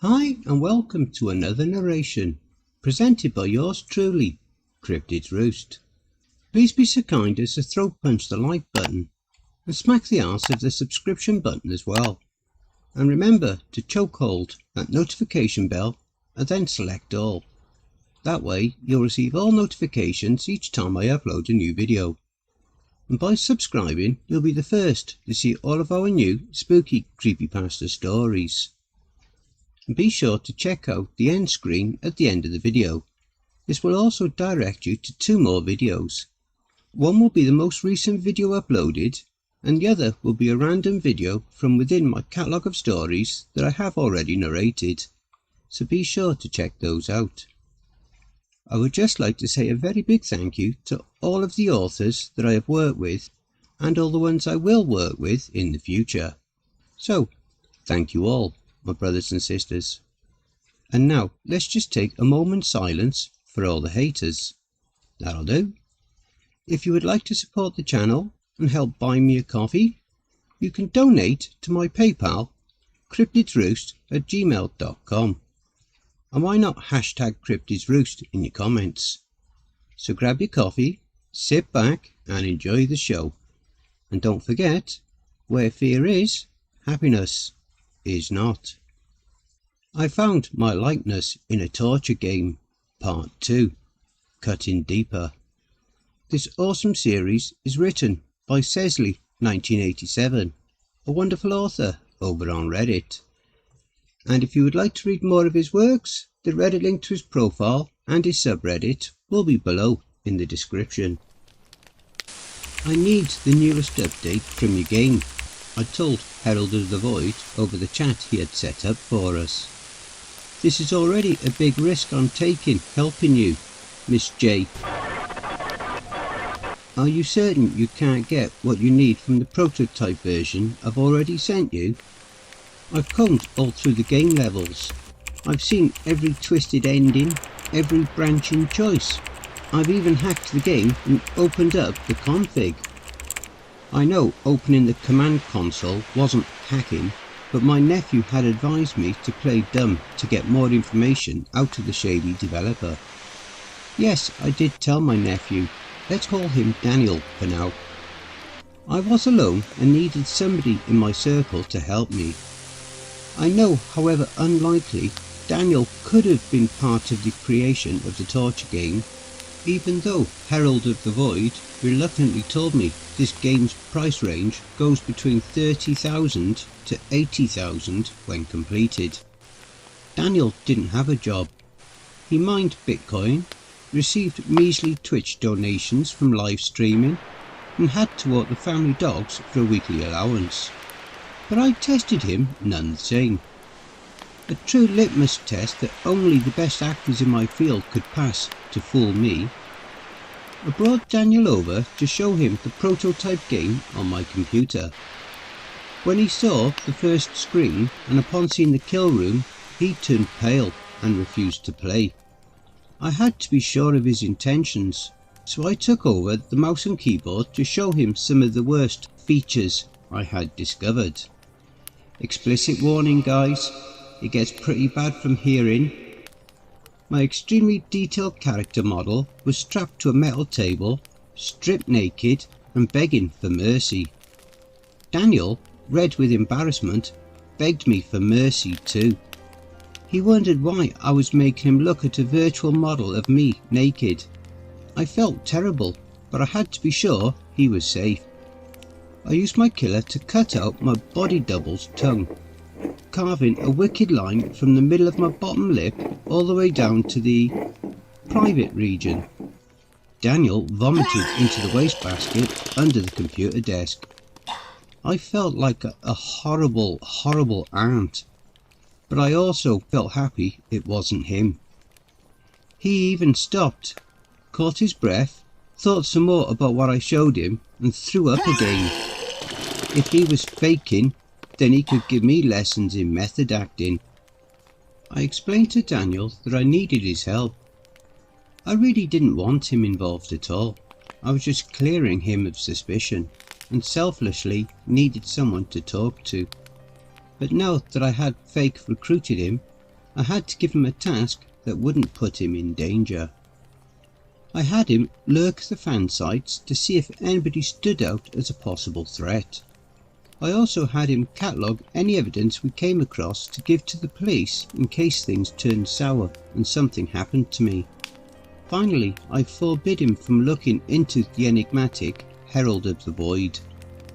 Hi and welcome to another narration, presented by yours truly, Cryptids Roost. Please be so kind as to throat punch the like button and smack the arse of the subscription button as well. And remember to chokehold that notification bell and then select all. That way you'll receive all notifications each time I upload a new video. And by subscribing you'll be the first to see all of our new spooky creepypasta stories. And be sure to check out the end screen at the end of the video. This will also direct you to two more videos. One will be the most recent video uploaded, and the other will be a random video from within my catalogue of stories that I have already narrated, so be sure to check those out. I would just like to say a very big thank you to all of the authors that I have worked with, and all the ones I will work with in the future. So, thank you all, my brothers and sisters. And now let's just take a moment's silence for all the haters. That'll do. If you would like to support the channel and help buy me a coffee, you can donate to my PayPal, cryptidsroost@gmail.com. And why not hashtag cryptidsroost in your comments? So grab your coffee, sit back and enjoy the show. And don't forget, where fear is, happiness is not. I found my likeness in a torture game, part 2, Cutting Deeper. This awesome series is written by cesly1987, a wonderful author over on Reddit. And if you would like to read more of his works, the Reddit link to his profile and his subreddit will be below in the description. I need the newest update from your game, I told Herald of the Void over the chat he had set up for us. This is already a big risk I'm taking helping you, Miss J. Are you certain you can't get what you need from the prototype version I've already sent you? I've combed all through the game levels. I've seen every twisted ending, every branching choice. I've even hacked the game and opened up the config. I know opening the command console wasn't hacking, but my nephew had advised me to play dumb to get more information out of the shady developer. Yes, I did tell my nephew. Let's call him Daniel for now. I was alone and needed somebody in my circle to help me. I know, however unlikely, Daniel could have been part of the creation of the torture game, even though Herald of the Void reluctantly told me this game's price range goes between 30,000 to 80,000 when completed. Daniel didn't have a job. He mined Bitcoin, received measly Twitch donations from live streaming, and had to walk the family dogs for a weekly allowance. But I tested him none the same. A true litmus test that only the best actors in my field could pass to fool me. I brought Daniel over to show him the prototype game on my computer. When he saw the first screen and upon seeing the kill room, he turned pale and refused to play. I had to be sure of his intentions, so I took over the mouse and keyboard to show him some of the worst features I had discovered. Explicit warning guys, it gets pretty bad from here in. My extremely detailed character model was strapped to a metal table, stripped naked and begging for mercy. Daniel, red with embarrassment, begged me for mercy too. He wondered why I was making him look at a virtual model of me naked. I felt terrible, but I had to be sure he was safe. I used my killer to cut out my body double's tongue, carving a wicked line from the middle of my bottom lip all the way down to the private region. Daniel vomited into the wastebasket under the computer desk. I felt like a horrible, horrible aunt, but I also felt happy it wasn't him. He even stopped, caught his breath, thought some more about what I showed him and threw up again. If he was faking, then he could give me lessons in method acting. I explained to Daniel that I needed his help. I really didn't want him involved at all. I was just clearing him of suspicion and selfishly needed someone to talk to. But now that I had fake recruited him, I had to give him a task that wouldn't put him in danger. I had him lurk the fan sites to see if anybody stood out as a possible threat. I also had him catalogue any evidence we came across to give to the police in case things turned sour and something happened to me. Finally, I forbid him from looking into the enigmatic Herald of the Void.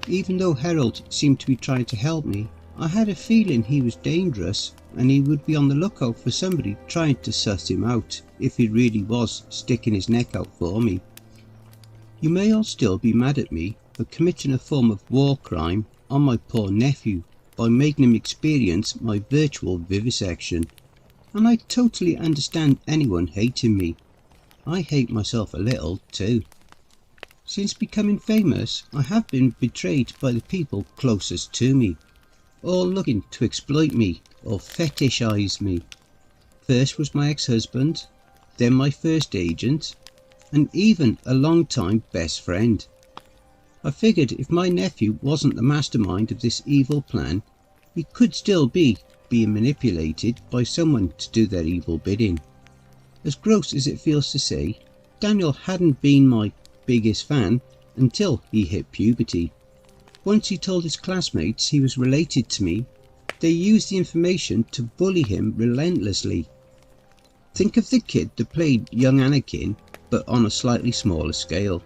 Even though Herald seemed to be trying to help me, I had a feeling he was dangerous and he would be on the lookout for somebody trying to suss him out if he really was sticking his neck out for me. You may all still be mad at me for committing a form of war crime on my poor nephew by making him experience my virtual vivisection, and I totally understand anyone hating me. I hate myself a little too. Since becoming famous, I have been betrayed by the people closest to me, all looking to exploit me or fetishize me. First was my ex-husband, then my first agent, and even a long-time best friend. I figured if my nephew wasn't the mastermind of this evil plan, he could still be being manipulated by someone to do their evil bidding. As gross as it feels to say, Daniel hadn't been my biggest fan until he hit puberty. Once he told his classmates he was related to me, they used the information to bully him relentlessly. Think of the kid that played young Anakin, but on a slightly smaller scale.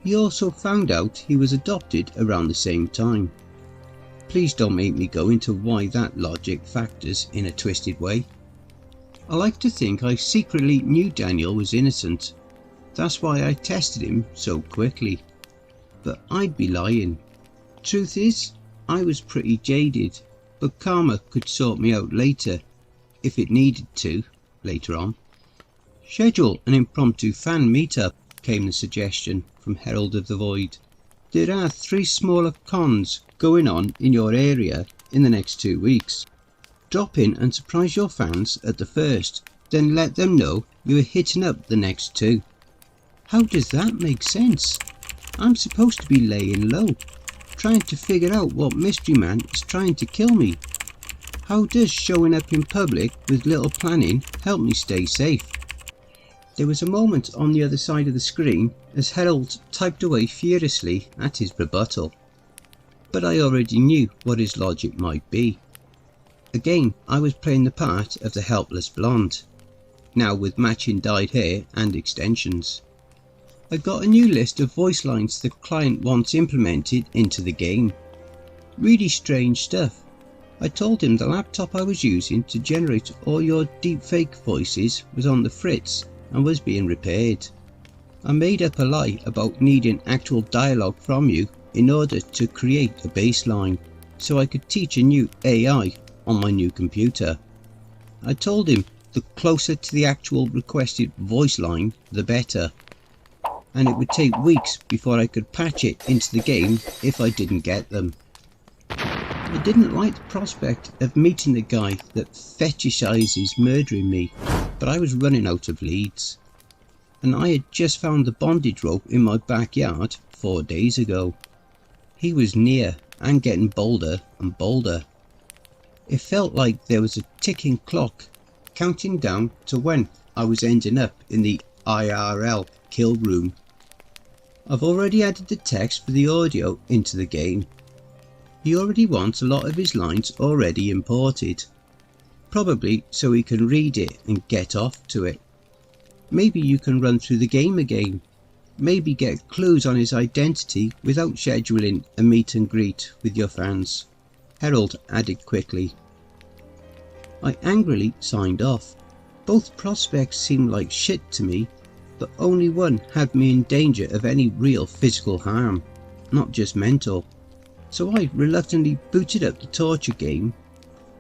He also found out he was adopted around the same time. Please don't make me go into why that logic factors in a twisted way. I like to think I secretly knew Daniel was innocent. That's why I tested him so quickly. But I'd be lying. Truth is, I was pretty jaded, but karma could sort me out later, if it needed to, later on. Schedule an impromptu fan meetup, came the suggestion from Herald of the Void. There are 3 smaller cons going on in your area in the next 2 weeks. Drop in and surprise your fans at the first, then let them know you are hitting up the next 2. How does that make sense? I'm supposed to be laying low, trying to figure out what mystery man is trying to kill me. How does showing up in public with little planning help me stay safe? There was a moment on the other side of the screen as Herald typed away furiously at his rebuttal. But I already knew what his logic might be. Again, I was playing the part of the helpless blonde, now with matching dyed hair and extensions. I got a new list of voice lines the client wants implemented into the game. Really strange stuff. I told him the laptop I was using to generate all your deepfake voices was on the fritz and was being repaired. I made up a lie about needing actual dialogue from you in order to create a baseline, so I could teach a new AI on my new computer. I told him the closer to the actual requested voice line, the better, and it would take weeks before I could patch it into the game if I didn't get them. I didn't like the prospect of meeting the guy that fetishizes murdering me, but I was running out of leads, and I had just found the bondage rope in my backyard 4 days ago. He was near and getting bolder and bolder. It felt like there was a ticking clock counting down to when I was ending up in the IRL kill room. I've already added the text for the audio into the game. He already wants a lot of his lines already imported, probably so he can read it and get off to it. Maybe you can run through the game again, maybe get clues on his identity without scheduling a meet and greet with your fans, Herald added quickly. I angrily signed off. Both prospects seemed like shit to me, but only one had me in danger of any real physical harm, not just mental. So I reluctantly booted up the torture game,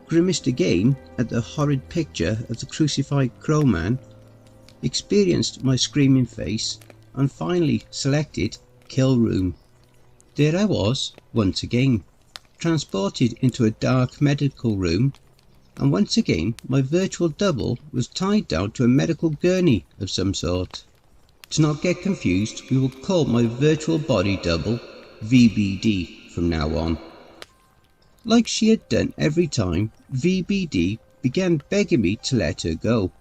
grimaced again at the horrid picture of the crucified crowman, experienced my screaming face, and finally selected Kill Room. There I was, once again, transported into a dark medical room, and once again my virtual double was tied down to a medical gurney of some sort. To not get confused, we will call my virtual body double VBD from now on. Like she had done every time, VBD began begging me to let her go.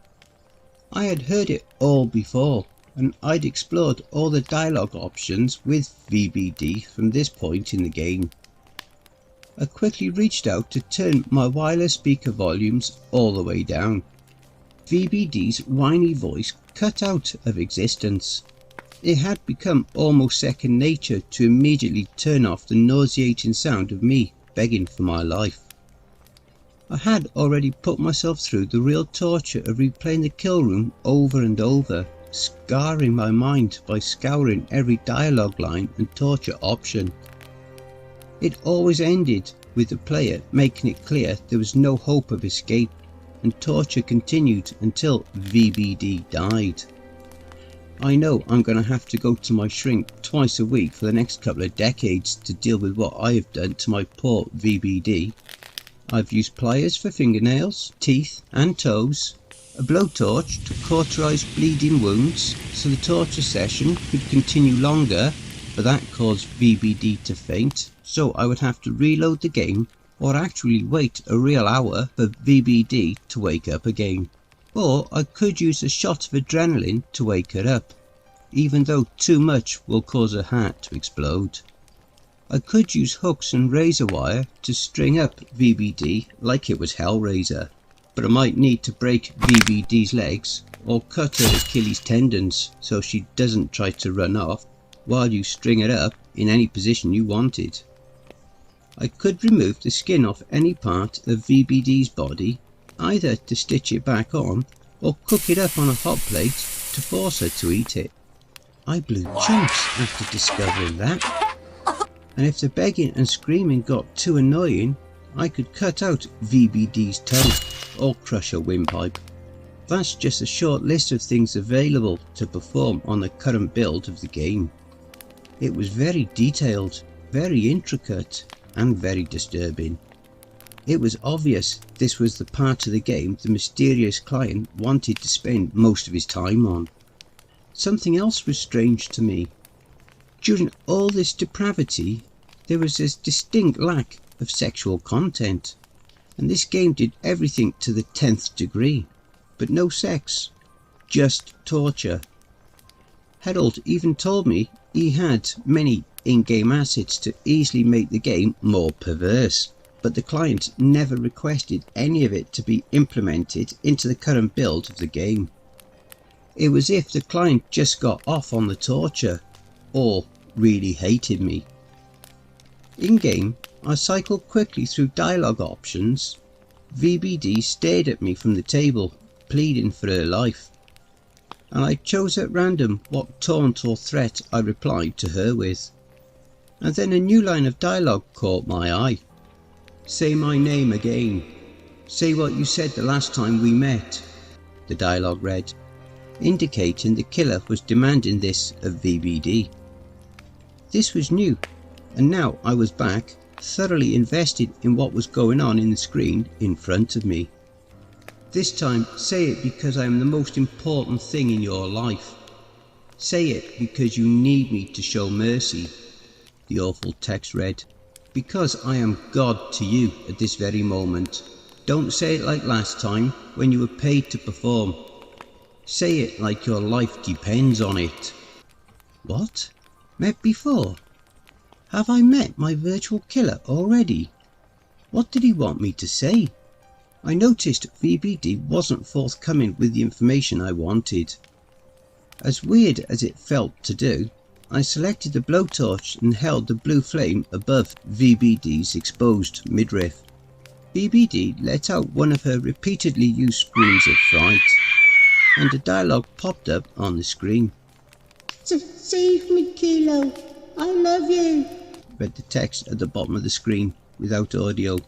I had heard it all before, and I'd explored all the dialogue options with VBD from this point in the game. I quickly reached out to turn my wireless speaker volumes all the way down. VBD's whiny voice cut out of existence. It had become almost second nature to immediately turn off the nauseating sound of me begging for my life. I had already put myself through the real torture of replaying the kill room over and over, scarring my mind by scouring every dialogue line and torture option. It always ended with the player making it clear there was no hope of escape, and torture continued until VBD died. I know I'm going to have to go to my shrink twice a week for the next couple of decades to deal with what I have done to my poor VBD. I've used pliers for fingernails, teeth and toes, a blowtorch to cauterize bleeding wounds so the torture session could continue longer, but that caused VBD to faint, so I would have to reload the game or actually wait a real hour for VBD to wake up again. Or I could use a shot of adrenaline to wake her up, even though too much will cause her heart to explode. I could use hooks and razor wire to string up VBD like it was Hellraiser, but I might need to break VBD's legs or cut her Achilles tendons so she doesn't try to run off while you string her up in any position you wanted. I could remove the skin off any part of VBD's body, either to stitch it back on or cook it up on a hot plate to force her to eat it. I blew chunks after discovering that, and if the begging and screaming got too annoying, I could cut out VBD's tongue or crush her windpipe. That's just a short list of things available to perform on the current build of the game. It was very detailed, very intricate, and very disturbing. It was obvious this was the part of the game the mysterious client wanted to spend most of his time on. Something else was strange to me. During all this depravity, there was this distinct lack of sexual content, and this game did everything to the 10th degree, but no sex, just torture. Harold even told me he had many in-game assets to easily make the game more perverse, but the client never requested any of it to be implemented into the current build of the game. It was as if the client just got off on the torture, or really hated me. In-game, I cycled quickly through dialogue options. VBD stared at me from the table, pleading for her life, and I chose at random what taunt or threat I replied to her with. And then a new line of dialogue caught my eye. "Say my name again. Say what you said the last time we met," the dialogue read, indicating the killer was demanding this of VBD. This was new, and now I was back, thoroughly invested in what was going on in the screen in front of me. "This time, say it because I am the most important thing in your life. Say it because you need me to show mercy," the awful text read. "Because I am God to you at this very moment. Don't say it like last time when you were paid to perform. Say it like your life depends on it." What? Met before? Have I met my virtual killer already? What did he want me to say? I noticed VBD wasn't forthcoming with the information I wanted. As weird as it felt to do, I selected the blowtorch and held the blue flame above VBD's exposed midriff. VBD let out one of her repeatedly used screams of fright, and a dialogue popped up on the screen. "Save me, Kilo. I love you," read the text at the bottom of the screen without audio.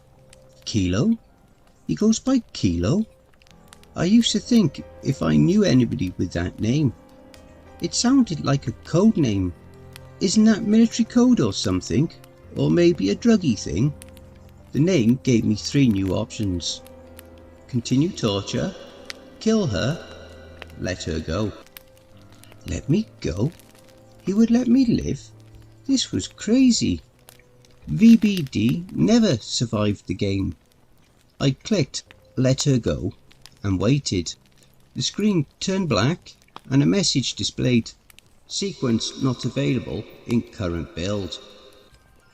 Kilo? He goes by Kilo? I used to think if I knew anybody with that name. It sounded like a code name. Isn't that military code or something? Or maybe a druggy thing? The name gave me 3 new options. Continue torture, kill her, let her go. Let me go? He would let me live? This was crazy. VBD never survived the game. I clicked let her go and waited. The screen turned black and a message displayed, "Sequence not available in current build."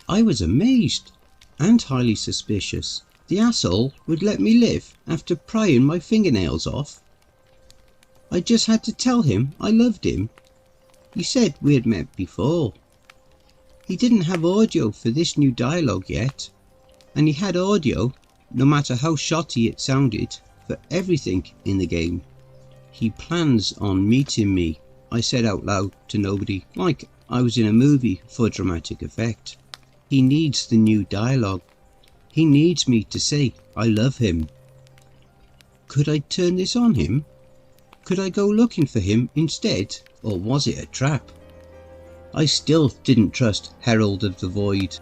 I was amazed and highly suspicious. The asshole would let me live after prying my fingernails off. I just had to tell him I loved him. He said we had met before. He didn't have audio for this new dialogue yet, and he had audio, no matter how shoddy it sounded, for everything in the game. He plans on meeting me, I said out loud to nobody, like I was in a movie for dramatic effect. He needs the new dialogue. He needs me to say I love him. Could I turn this on him? Could I go looking for him instead, or was it a trap? I still didn't trust Herald of the Void.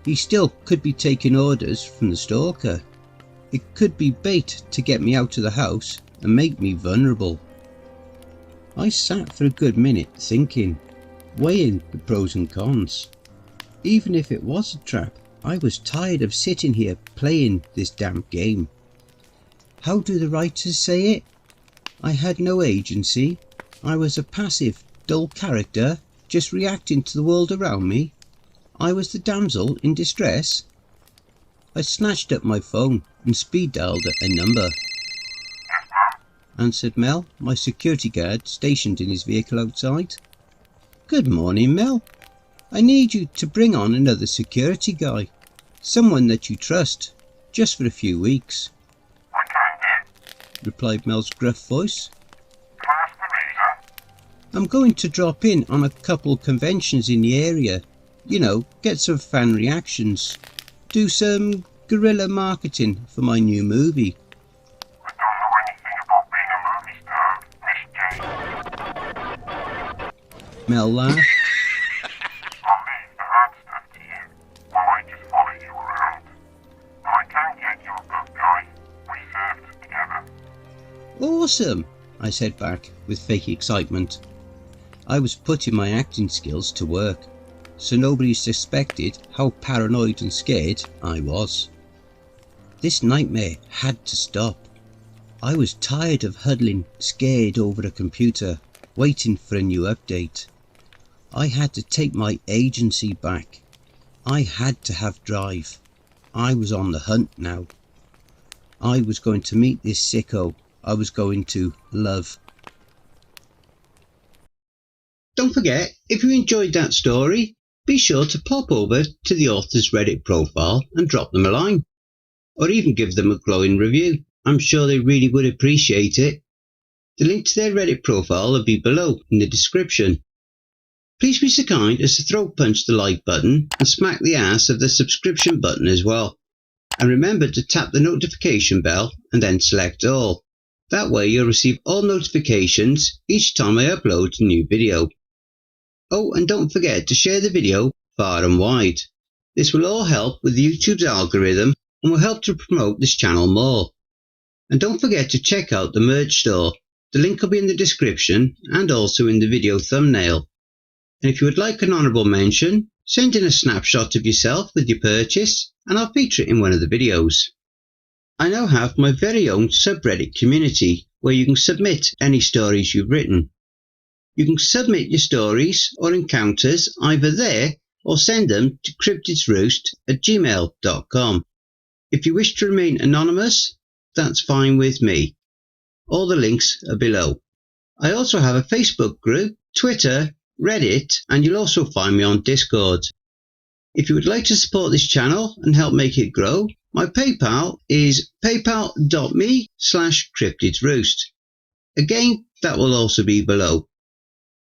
He still could be taking orders from the stalker. It could be bait to get me out of the house and make me vulnerable. I sat for a good minute thinking, weighing the pros and cons. Even if it was a trap, I was tired of sitting here playing this damn game. How do the writers say it? I had no agency. I was a passive, dull character, just reacting to the world around me. I was the damsel in distress. I snatched up my phone and speed dialed a number. Answered Mel, my security guard stationed in his vehicle outside. Good morning, Mel. I need you to bring on another security guy. Someone that you trust, just for a few weeks. I can do, replied Mel's gruff voice. Can I ask the reason? I'm going to drop in on a couple conventions in the area. You know, get some fan reactions. Do some guerrilla marketing for my new movie. I don't know anything about being a movie star, Miss Jane. Mel laughed. I'll leave the hard stuff to you, while I just follow you around. But I can get you a good guy. We served together. Awesome, I said back with fake excitement. I was putting my acting skills to work, so nobody suspected how paranoid and scared I was. This nightmare had to stop. I was tired of huddling, scared over a computer, waiting for a new update. I had to take my agency back. I had to have drive. I was on the hunt now. I was going to meet this sicko I was going to love. Don't forget, if you enjoyed that story, be sure to pop over to the author's Reddit profile and drop them a line. Or even give them a glowing review. I'm sure they really would appreciate it. The link to their Reddit profile will be below in the description. Please be so kind as to throat punch the like button and smack the ass of the subscription button as well. And remember to tap the notification bell and then select all. That way you'll receive all notifications each time I upload a new video. Oh, and don't forget to share the video far and wide. This will all help with YouTube's algorithm and will help to promote this channel more. And don't forget to check out the merch store. The link will be in the description and also in the video thumbnail. And if you would like an honourable mention, send in a snapshot of yourself with your purchase and I'll feature it in one of the videos. I now have my very own subreddit community where you can submit any stories you've written. You can submit your stories or encounters either there or send them to cryptidsroost@gmail.com. If you wish to remain anonymous, that's fine with me. All the links are below. I also have a Facebook group, Twitter, Reddit, and you'll also find me on Discord. If you would like to support this channel and help make it grow, my PayPal is paypal.me/cryptidsroost. Again, that will also be below.